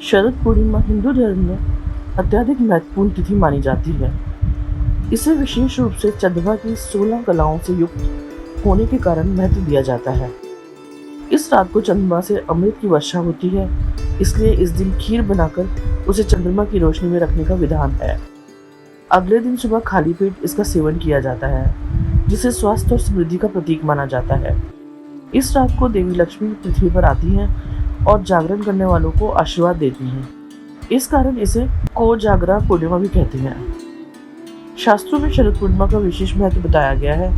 शरद पूर्णिमा हिंदू धर्म में अत्यधिक महत्वपूर्ण तिथि मानी जाती है। इसे विशेष रूप से चंद्रमा की 16 कलाओं से युक्त होने के कारण महत्व दिया जाता है। इस रात को चंद्रमा से अमृत की वर्षा होती है, इसलिए इस दिन खीर बनाकर उसे चंद्रमा की रोशनी में रखने का विधान है। अगले दिन सुबह खाली पेट इसका सेवन किया जाता है, जिसे स्वास्थ्य और समृद्धि का प्रतीक माना जाता है। इस रात को देवी लक्ष्मी पृथ्वी पर आती हैं और जागरण करने वालों को आशीर्वाद देती हैं। इस कारण इसे कोजागरा पूर्णिमा भी कहते हैं। शास्त्रों में शरद पूर्णिमा का विशेष महत्व बताया गया है,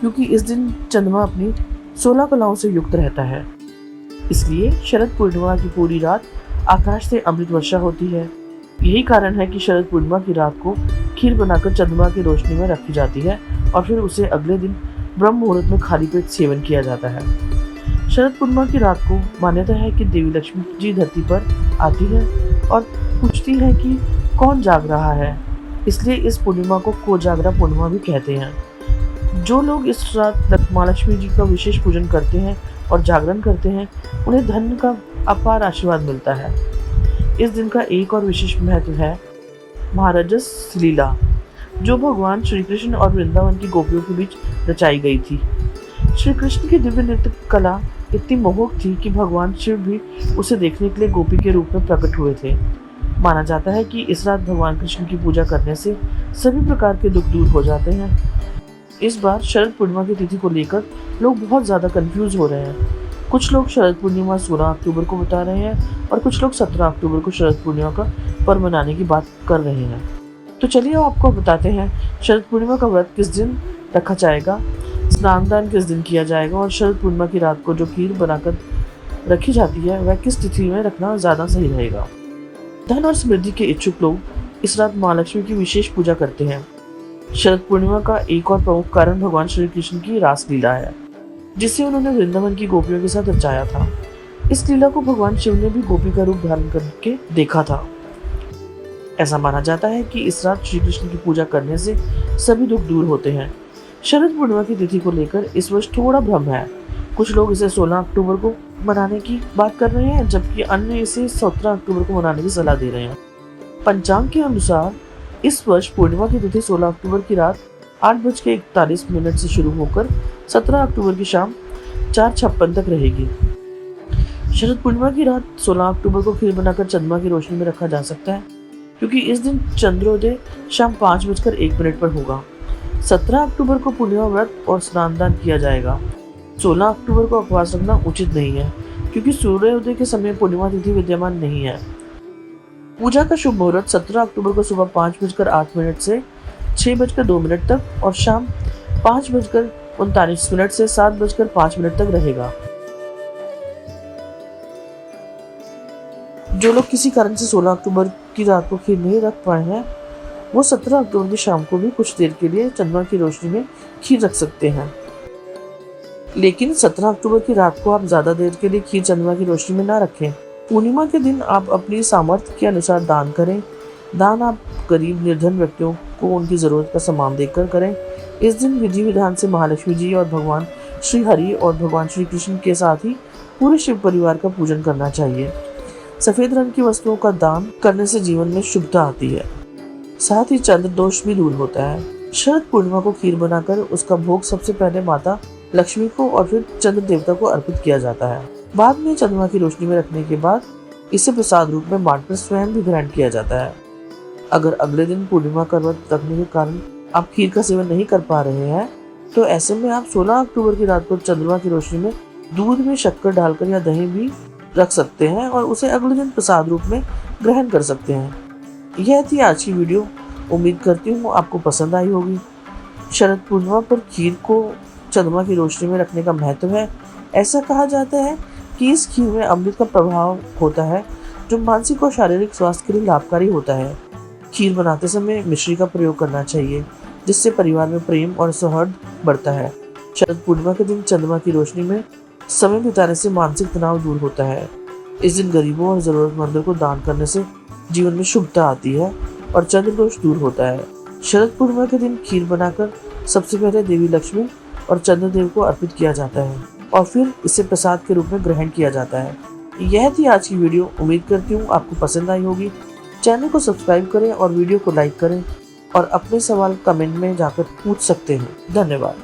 क्योंकि इस दिन चंद्रमा अपनी 16 कलाओं से युक्त रहता है। इसलिए शरद पूर्णिमा की पूरी रात आकाश से अमृत वर्षा होती है। यही कारण है कि शरद पूर्णिमा की रात को खीर बनाकर चंद्रमा की रोशनी में रखी जाती है और फिर उसे अगले दिन ब्रह्म मुहूर्त में खाली पेट सेवन किया जाता है। शरद पूर्णिमा की रात को मान्यता है कि देवी लक्ष्मी जी धरती पर आती है और पूछती है कि कौन जाग रहा है। इसलिए इस पूर्णिमा को कोजागरा पूर्णिमा भी कहते हैं। जो लोग इस रात माँ लक्ष्मी जी का विशेष पूजन करते हैं और जागरण करते हैं, उन्हें धन का अपार आशीर्वाद मिलता है। इस दिन का एक और विशेष महत्व है महाराजस लीला, जो भगवान श्री कृष्ण और वृंदावन की गोपियों के बीच रचाई गई थी। श्री कृष्ण की दिव्य नृत्य कला इतनी मोहक थी कि भगवान शिव भी उसे देखने के लिए गोपी के रूप में प्रकट हुए थे। माना जाता है कि इस रात भगवान कृष्ण की पूजा करने से सभी प्रकार के दुख दूर हो जाते हैं। इस बार शरद पूर्णिमा की तिथि को लेकर लोग बहुत ज़्यादा कंफ्यूज हो रहे हैं। कुछ लोग शरद पूर्णिमा 16 अक्टूबर को बता रहे हैं और कुछ लोग 17 अक्टूबर को शरद पूर्णिमा का पर्व मनाने की बात कर रहे हैं। तो चलिए आपको बताते हैं शरद पूर्णिमा का व्रत किस दिन रखा जाएगा, स्नान दान किस दिन किया जाएगा और शरद पूर्णिमा की रात को जो खीर बनाकर रखी जाती है वह किस तिथि में रखना ज़्यादा सही रहेगा। धन और समृद्धि के इच्छुक लोग इस रात माँ लक्ष्मी की विशेष पूजा करते हैं। शरद पूर्णिमा का एक और प्रमुख कारण भगवान श्री कृष्ण की रास लीला है, जिसे उन्होंने वृंदावन की गोपियों के साथ रचाया था। इस लीला को भगवान शिव ने भी गोपी का रूप धारण करके देखा था। ऐसा माना जाता है कि इस रात श्री कृष्ण की पूजा करने से सभी दुख दूर होते हैं। शरद पूर्णिमा की तिथि को लेकर इस वर्ष थोड़ा भ्रम है। कुछ लोग इसे 16 अक्टूबर को मनाने की बात कर रहे हैं, जबकि अन्य इसे 17 अक्टूबर को मनाने की सलाह दे रहे हैं। पंचांग के अनुसार इस वर्ष पूर्णिमा की तिथि 16 अक्टूबर की रात 8:41 से शुरू होकर 17 अक्टूबर की शाम 4:56 तक रहेगी। शरद पूर्णिमा की रात 16 अक्टूबर को खीर बनाकर चंद्रमा की रोशनी में रखा जा सकता है, क्योंकि इस दिन चंद्रोदय शाम 5:01 पर होगा। 17 अक्टूबर को पूर्णिमा व्रत और स्नान दान किया जाएगा। 16 अक्टूबर को उपवास रखना उचित नहीं है, क्योंकि सूर्योदय के समय पूर्णिमा तिथि विद्यमान नहीं है। पूजा का शुभ मुहूर्त 17 अक्टूबर को सुबह 5:08 से 6:02 तक और शाम 5:39 से 7:05 तक रहेगा। जो लोग किसी कारण से 16 अक्टूबर की रात को खीर नहीं रख पाए हैं, वो 17 अक्टूबर की शाम को भी कुछ देर के लिए चंद्रमा की रोशनी में खीर रख सकते हैं। लेकिन 17 अक्टूबर की रात को आप ज्यादा देर के लिए खीर चंद्रमा की रोशनी में ना रखें। पूर्णिमा के दिन आप अपनी सामर्थ्य के अनुसार दान करें। दान आप गरीब निर्धन व्यक्तियों को उनकी जरूरत का सामान देकर करें। इस दिन विधि विधान से महालक्ष्मी जी और भगवान श्री हरि और भगवान श्री कृष्ण के साथ ही पूरे शिव परिवार का पूजन करना चाहिए। सफेद रंग की वस्तुओं का दान करने से जीवन में शुभता आती है, साथ ही चंद्र दोष भी दूर होता है। शरद पूर्णिमा को खीर बनाकर उसका भोग सबसे पहले माता लक्ष्मी को और फिर चंद्र देवता को अर्पित किया जाता है। बाद में चंद्रमा की रोशनी में रखने के बाद इसे प्रसाद रूप में बांटकर स्वयं भी ग्रहण किया जाता है। अगर अगले दिन पूर्णिमा का व्रत रखने के कारण आप खीर का सेवन नहीं कर पा रहे हैं, तो ऐसे में आप 16 अक्टूबर की रात को चंद्रमा की रोशनी में दूध में शक्कर डालकर या दही भी रख सकते हैं और उसे अगले दिन प्रसाद रूप में ग्रहण कर सकते हैं। यह थी आज की वीडियो। उम्मीद करती हूँ आपको पसंद आई होगी। शरद पूर्णिमा पर खीर को चंद्रमा की रोशनी में रखने का महत्व है। ऐसा कहा जाता है कि इस खीर में अमृत का प्रभाव होता है, जो मानसिक और शारीरिक स्वास्थ्य के लिए लाभकारी होता है। खीर बनाते समय मिश्री का प्रयोग करना चाहिए, जिससे परिवार में प्रेम और सौहार्द बढ़ता है। शरद पूर्णिमा के दिन चंद्रमा की रोशनी में समय बिताने से मानसिक तनाव दूर होता है। इस दिन गरीबों और जरूरतमंदों को दान करने से जीवन में शुभता आती है और चंद्र दोष दूर होता है। शरद पूर्णिमा के दिन खीर बनाकर सबसे पहले देवी लक्ष्मी और चंद्रदेव को अर्पित किया जाता है और फिर इसे प्रसाद के रूप में ग्रहण किया जाता है। यह थी आज की वीडियो। उम्मीद करती हूँ आपको पसंद आई होगी। चैनल को सब्सक्राइब करें और वीडियो को लाइक करें और अपने सवाल कमेंट में जाकर पूछ सकते हैं। धन्यवाद।